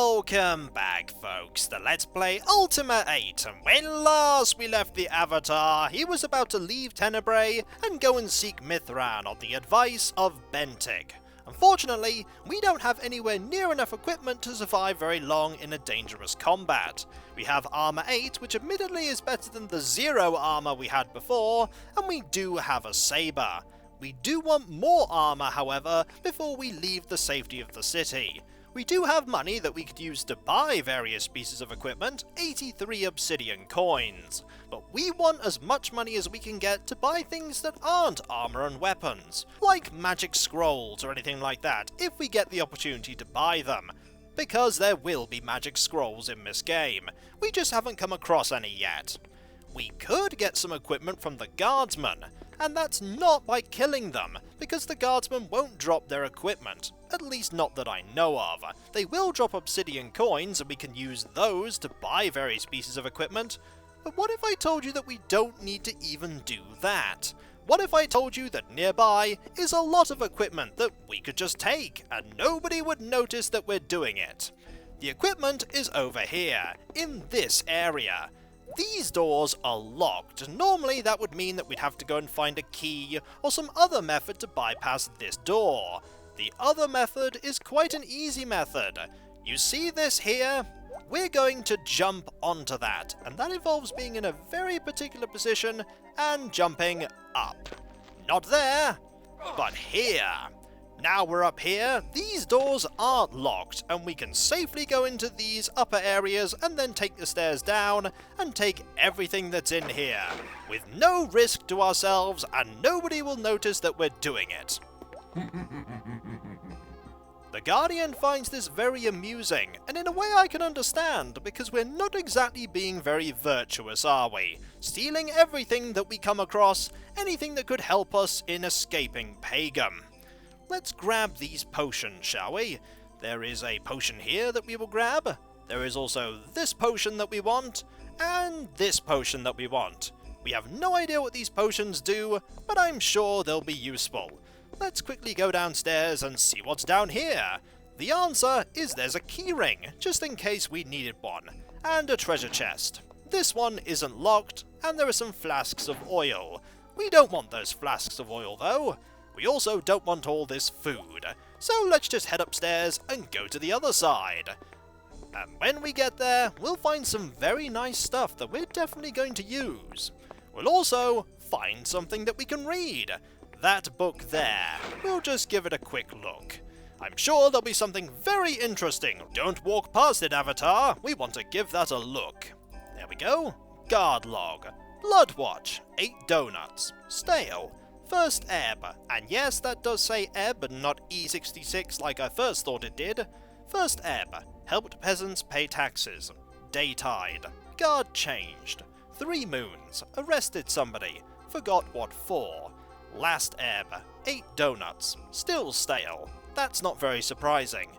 Welcome back, folks, to Let's Play Ultima VIII, and when last we left the Avatar, he was about to leave Tenebrae and go and seek Mythan on the advice of Bentic. Unfortunately, we don't have anywhere near enough equipment to survive very long in a dangerous combat. We have armour 8, which admittedly is better than the 0 armour we had before, and we do have a sabre. We do want more armour, however, before we leave the safety of the city. We do have money that we could use to buy various pieces of equipment, 83 obsidian coins, but we want as much money as we can get to buy things that aren't armour and weapons, like magic scrolls or anything like that, if we get the opportunity to buy them. Because there will be magic scrolls in this game, we just haven't come across any yet. We could get some equipment from the guardsmen, and that's not by killing them, because the guardsmen won't drop their equipment, at least not that I know of. They will drop obsidian coins and we can use those to buy various pieces of equipment, but what if I told you that we don't need to even do that? What if I told you that nearby is a lot of equipment that we could just take, and nobody would notice that we're doing it? The equipment is over here, in this area. These doors are locked. Normally that would mean that we'd have to go and find a key or some other method to bypass this door. The other method is quite an easy method. You see this here? We're going to jump onto that, and that involves being in a very particular position and jumping up. Not there, but here. Now we're up here, these doors aren't locked, and we can safely go into these upper areas and then take the stairs down and take everything that's in here, with no risk to ourselves, and nobody will notice that we're doing it. The Guardian finds this very amusing, and in a way I can understand, because we're not exactly being very virtuous, are we? Stealing everything that we come across, anything that could help us in escaping Pagan. Let's grab these potions, shall we? There is a potion here that we will grab. There is also this potion that we want, and this potion that we want. We have no idea what these potions do, but I'm sure they'll be useful. Let's quickly go downstairs and see what's down here. The answer is there's a keyring, just in case we needed one, and a treasure chest. This one isn't locked, and there are some flasks of oil. We don't want those flasks of oil though. We also don't want all this food, so let's just head upstairs and go to the other side. And when we get there, we'll find some very nice stuff that we're definitely going to use. We'll also find something that we can read. That book there. We'll just give it a quick look. I'm sure there'll be something very interesting. Don't walk past it, Avatar. We want to give that a look. There we go. Guard log. Blood watch. 8 donuts. Stale. First ebb, and yes, that does say ebb and not E66 like I first thought it did. First ebb, helped peasants pay taxes. Daytide, guard changed. 3 moons, arrested somebody, forgot what for. Last ebb, 8 donuts, still stale. That's not very surprising.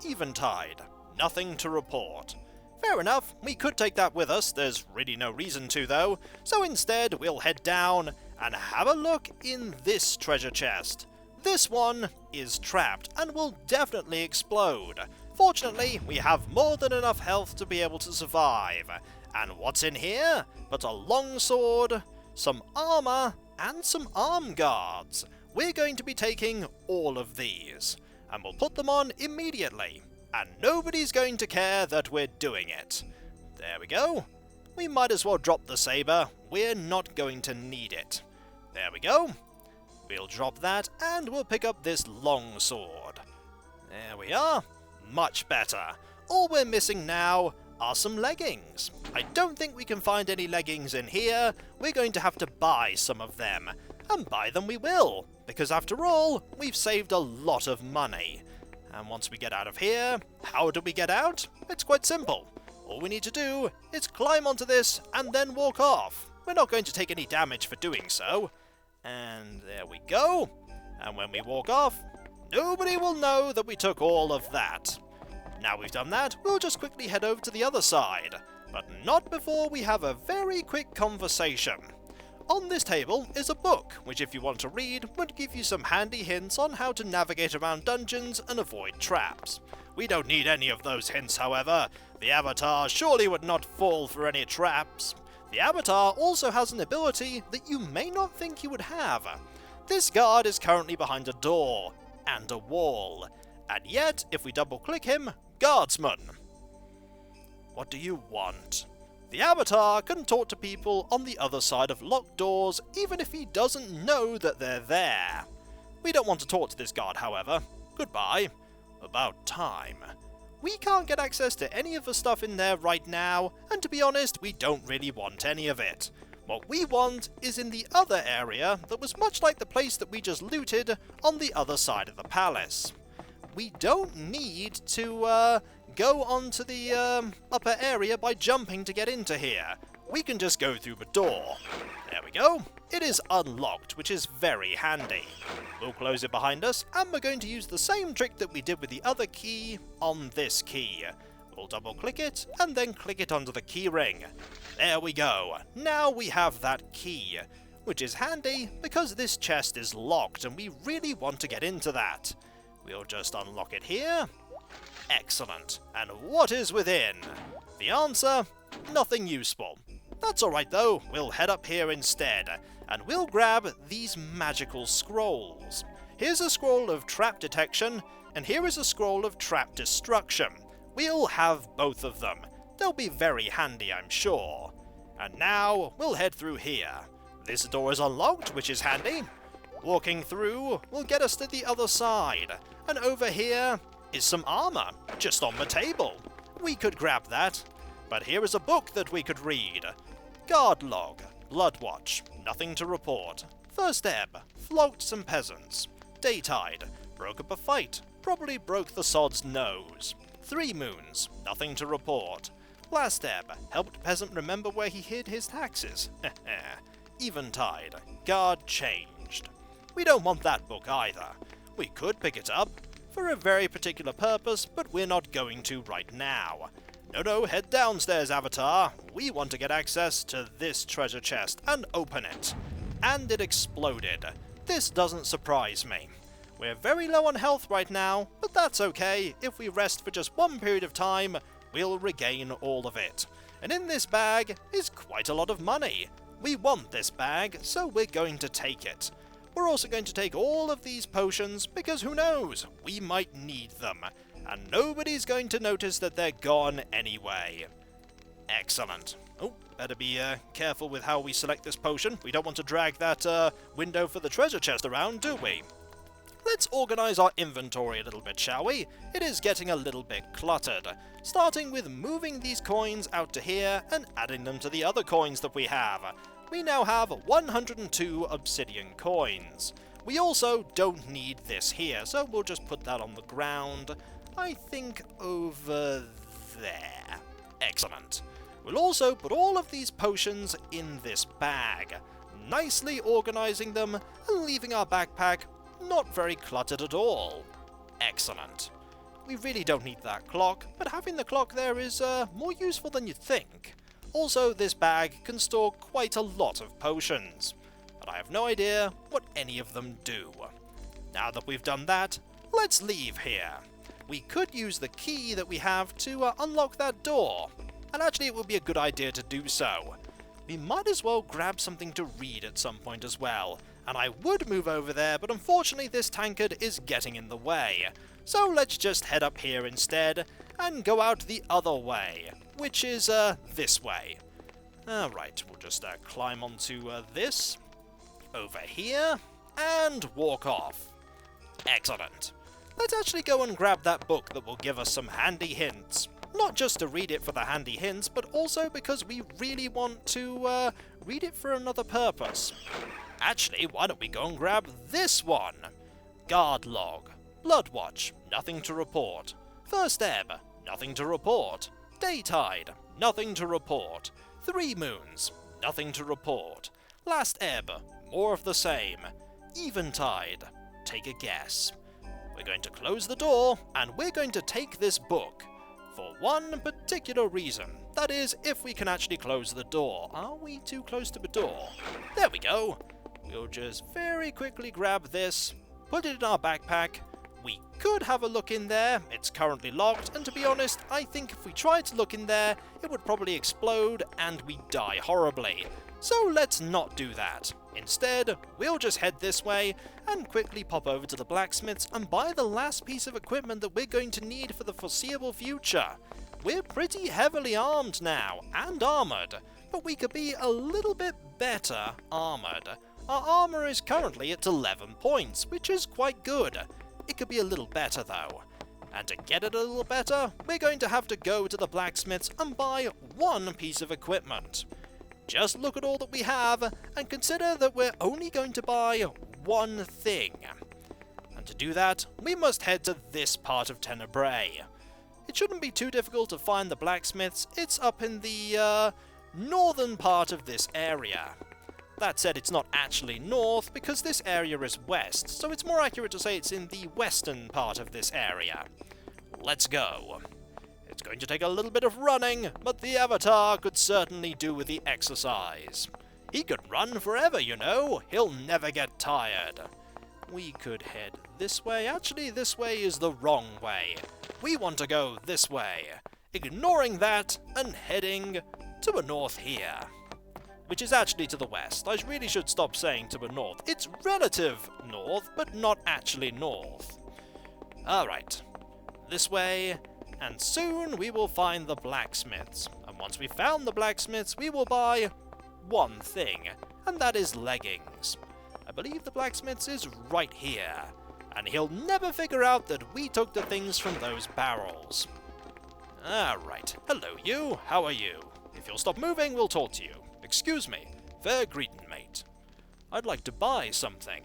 Eventide, nothing to report. Fair enough, we could take that with us, there's really no reason to though, so instead we'll head down and have a look in this treasure chest. This one is trapped and will definitely explode. Fortunately, we have more than enough health to be able to survive. And what's in here but a long sword, some armour, and some arm guards. We're going to be taking all of these, and we'll put them on immediately. And nobody's going to care that we're doing it. There we go. We might as well drop the saber. We're not going to need it. There we go. We'll drop that and we'll pick up this long sword. There we are. Much better. All we're missing now are some leggings. I don't think we can find any leggings in here. We're going to have to buy some of them. And buy them we will, because after all, we've saved a lot of money. And once we get out of here, how do we get out? It's quite simple. All we need to do is climb onto this and then walk off. We're not going to take any damage for doing so. And there we go. And when we walk off, nobody will know that we took all of that. Now we've done that, we'll just quickly head over to the other side. But not before we have a very quick conversation. On this table is a book, which if you want to read, would give you some handy hints on how to navigate around dungeons and avoid traps. We don't need any of those hints, however. The Avatar surely would not fall for any traps. The Avatar also has an ability that you may not think you would have. This guard is currently behind a door and a wall, and yet, if we double-click him, Guardsman. What do you want? The Avatar can talk to people on the other side of locked doors, even if he doesn't know that they're there. We don't want to talk to this guard, however. Goodbye. About time. We can't get access to any of the stuff in there right now, and to be honest, we don't really want any of it. What we want is in the other area that was much like the place that we just looted on the other side of the palace. We don't need to go onto the upper area by jumping to get into here. We can just go through the door. There we go. It is unlocked, which is very handy. We'll close it behind us, and we're going to use the same trick that we did with the other key on this key. We'll double click it, and then click it onto the key ring. There we go. Now we have that key, which is handy because this chest is locked, and we really want to get into that. We'll just unlock it here. Excellent. And what is within? The answer? Nothing useful. That's alright though, we'll head up here instead, and we'll grab these magical scrolls. Here's a scroll of trap detection, and here is a scroll of trap destruction. We'll have both of them. They'll be very handy, I'm sure. And now, we'll head through here. This door is unlocked, which is handy. Walking through will get us to the other side, and over here is some armour, just on the table. We could grab that, but here is a book that we could read. Guard log, blood watch, nothing to report. First ebb, flogged some peasants. Daytide, broke up a fight, probably broke the sod's nose. 3 moons, nothing to report. Last ebb, helped peasant remember where he hid his taxes. Eventide, guard changed. We don't want that book either. We could pick it up for a very particular purpose, but we're not going to right now. No, head downstairs, Avatar. We want to get access to this treasure chest and open it. And it exploded. This doesn't surprise me. We're very low on health right now, but that's okay. If we rest for just one period of time, we'll regain all of it. And in this bag is quite a lot of money. We want this bag, so we're going to take it. We're also going to take all of these potions, because who knows, we might need them. And nobody's going to notice that they're gone anyway. Excellent. Oh, better be careful with how we select this potion. We don't want to drag that window for the treasure chest around, do we? Let's organize our inventory a little bit, shall we? It is getting a little bit cluttered. Starting with moving these coins out to here and adding them to the other coins that we have. We now have 102 obsidian coins. We also don't need this here, so we'll just put that on the ground. I think over there. Excellent. We'll also put all of these potions in this bag, nicely organizing them and leaving our backpack not very cluttered at all. Excellent. We really don't need that clock, but having the clock there is more useful than you'd think. Also, this bag can store quite a lot of potions, but I have no idea what any of them do. Now that we've done that, let's leave here. We could use the key that we have to unlock that door, and actually it would be a good idea to do so. We might as well grab something to read at some point as well, and I would move over there, but unfortunately this tankard is getting in the way. So let's just head up here instead, and go out the other way, which is this way. Alright, we'll just climb onto this, over here, and walk off. Excellent. Let's actually go and grab that book that will give us some handy hints. Not just to read it for the handy hints, but also because we really want to read it for another purpose. Actually, why don't we go and grab this one? Guard log. Blood watch. Nothing to report. First ebb. Nothing to report. Daytide. Nothing to report. 3 moons. Nothing to report. Last ebb. More of the same. Eventide. Take a guess. We're going to close the door, and we're going to take this book. For one particular reason. That is, if we can actually close the door. Are we too close to the door? There we go. We'll just very quickly grab this, put it in our backpack, We could have a look in there, it's currently locked, and to be honest, I think if we tried to look in there, it would probably explode and we'd die horribly. So let's not do that. Instead, we'll just head this way and quickly pop over to the blacksmiths and buy the last piece of equipment that we're going to need for the foreseeable future. We're pretty heavily armed now, and armoured, but we could be a little bit better armoured. Our armour is currently at 11 points, which is quite good. It could be a little better though. And to get it a little better, we're going to have to go to the blacksmiths and buy one piece of equipment. Just look at all that we have, and consider that we're only going to buy one thing. And to do that, we must head to this part of Tenebrae. It shouldn't be too difficult to find the blacksmiths, it's up in the northern part of this area. That said, it's not actually north, because this area is west, so it's more accurate to say it's in the western part of this area. Let's go. It's going to take a little bit of running, but the Avatar could certainly do with the exercise. He could run forever, you know. He'll never get tired. We could head this way. Actually, this way is the wrong way. We want to go this way, ignoring that and heading to a north here. Which is actually to the west. I really should stop saying to a north. It's relative north, but not actually north. Alright. This way, and soon we will find the blacksmiths. And once we've found the blacksmiths, we will buy one thing, and that is leggings. I believe the blacksmiths is right here, and he'll never figure out that we took the things from those barrels. Alright, hello you, how are you? If you'll stop moving, we'll talk to you. Excuse me, fair greeting, mate. I'd like to buy something.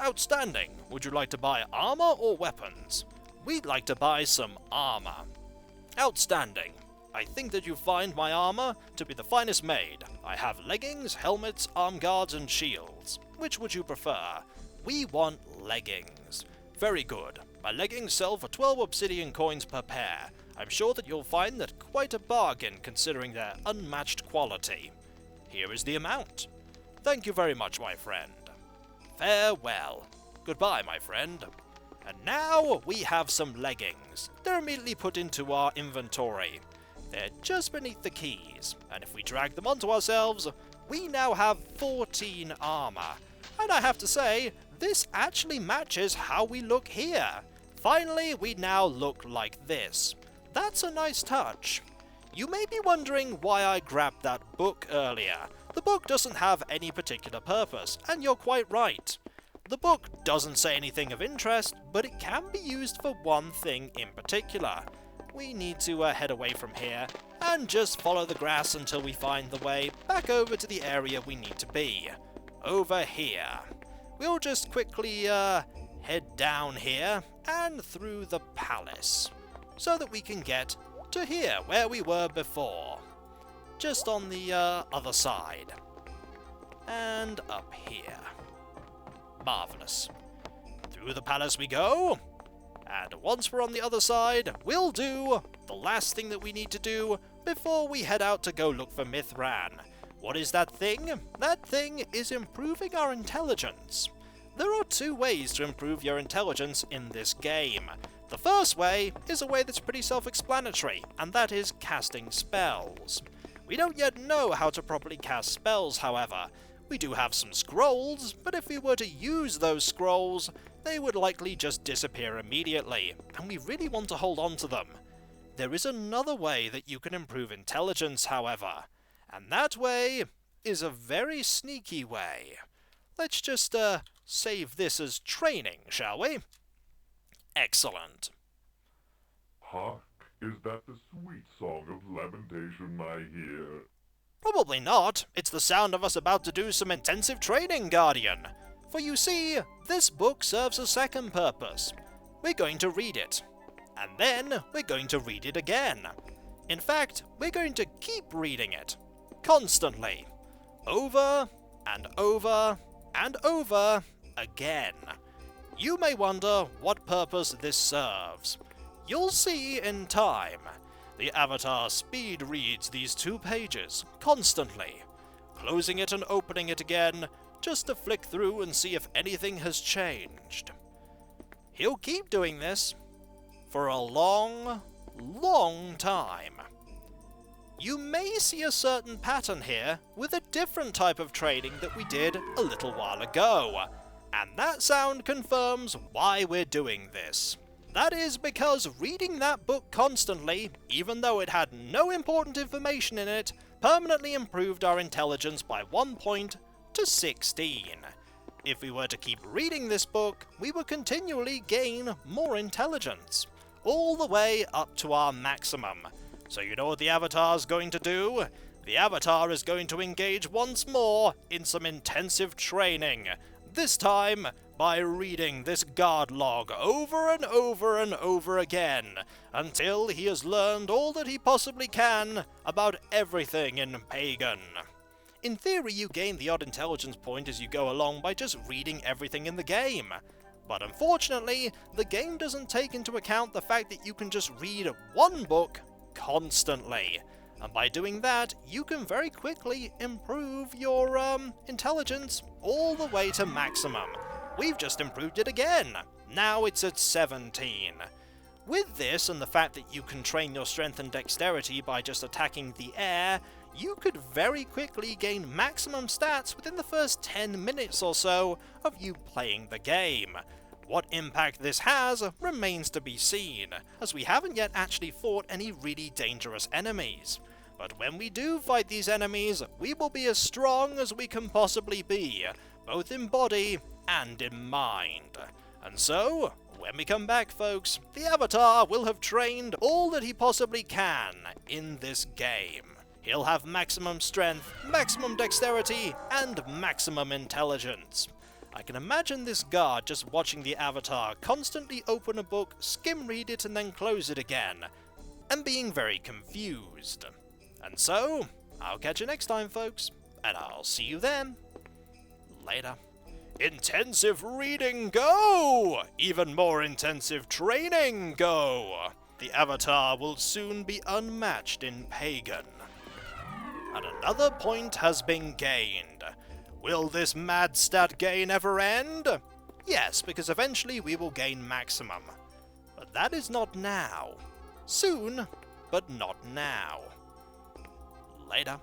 Outstanding, would you like to buy armour or weapons? We'd like to buy some armour. Outstanding. I think that you find my armour to be the finest made. I have leggings, helmets, arm guards, and shields. Which would you prefer? We want leggings. Very good. My leggings sell for 12 obsidian coins per pair. I'm sure that you'll find that quite a bargain considering their unmatched quality. Here is the amount. Thank you very much, my friend. Farewell. Goodbye, my friend. And now we have some leggings. They're immediately put into our inventory. They're just beneath the keys, and if we drag them onto ourselves, we now have 14 armor. And I have to say, this actually matches how we look here. Finally, we now look like this. That's a nice touch. You may be wondering why I grabbed that book earlier. The book doesn't have any particular purpose, and you're quite right. The book doesn't say anything of interest, but it can be used for one thing in particular. We need to head away from here, and just follow the grass until we find the way back over to the area we need to be. Over here. We'll just quickly head down here, and through the palace, so that we can get to here, where we were before. Just on the other side. And up here. Marvellous. Through the palace we go, and once we're on the other side, we'll do the last thing that we need to do before we head out to go look for Mythan. What is that thing? That thing is improving our intelligence. There are two ways to improve your intelligence in this game. The first way is a way that's pretty self-explanatory, and that is casting spells. We don't yet know how to properly cast spells, however. We do have some scrolls, but if we were to use those scrolls, they would likely just disappear immediately, and we really want to hold on to them. There is another way that you can improve intelligence, however, and that way is a very sneaky way. Let's just save this as training, shall we? Excellent. Hark, is that the sweet song of lamentation I hear? Probably not. It's the sound of us about to do some intensive training, Guardian. For you see, this book serves a second purpose. We're going to read it. And then we're going to read it again. In fact, we're going to keep reading it. Constantly. Over and over and over again. You may wonder what purpose this serves. You'll see in time. The Avatar speed reads these 2 pages, constantly, closing it and opening it again, just to flick through and see if anything has changed. he'll keep doing this for a long, long time. You may see a certain pattern here with a different type of training that we did a little while ago, and that sound confirms why we're doing this. That is because reading that book constantly, even though it had no important information in it, permanently improved our intelligence by 1 point to 16. If we were to keep reading this book, we would continually gain more intelligence, all the way up to our maximum. So you know what the Avatar's going to do? The Avatar is going to engage once more in some intensive training, this time by reading this guard log over and over and over again, until he has learned all that he possibly can about everything in Pagan. In theory, you gain the odd intelligence point as you go along by just reading everything in the game. But unfortunately, the game doesn't take into account the fact that you can just read one book constantly. And by doing that, you can very quickly improve your intelligence all the way to maximum. We've just improved it again. Now it's at 17. With this and the fact that you can train your strength and dexterity by just attacking the air, you could very quickly gain maximum stats within the first 10 minutes or so of you playing the game. What impact this has remains to be seen, as we haven't yet actually fought any really dangerous enemies. But when we do fight these enemies, we will be as strong as we can possibly be, both in body and in mind. And so, when we come back, folks, the Avatar will have trained all that he possibly can in this game. He'll have maximum strength, maximum dexterity, and maximum intelligence. I can imagine this guard just watching the Avatar constantly open a book, skim read it, and then close it again, and being very confused. And so, I'll catch you next time, folks, and I'll see you then. Later. Intensive reading, go! Even more intensive training, go! The Avatar will soon be unmatched in Pagan. And another point has been gained. Will this mad stat gain ever end? Yes, because eventually we will gain maximum. But that is not now. Soon, but not now. Later.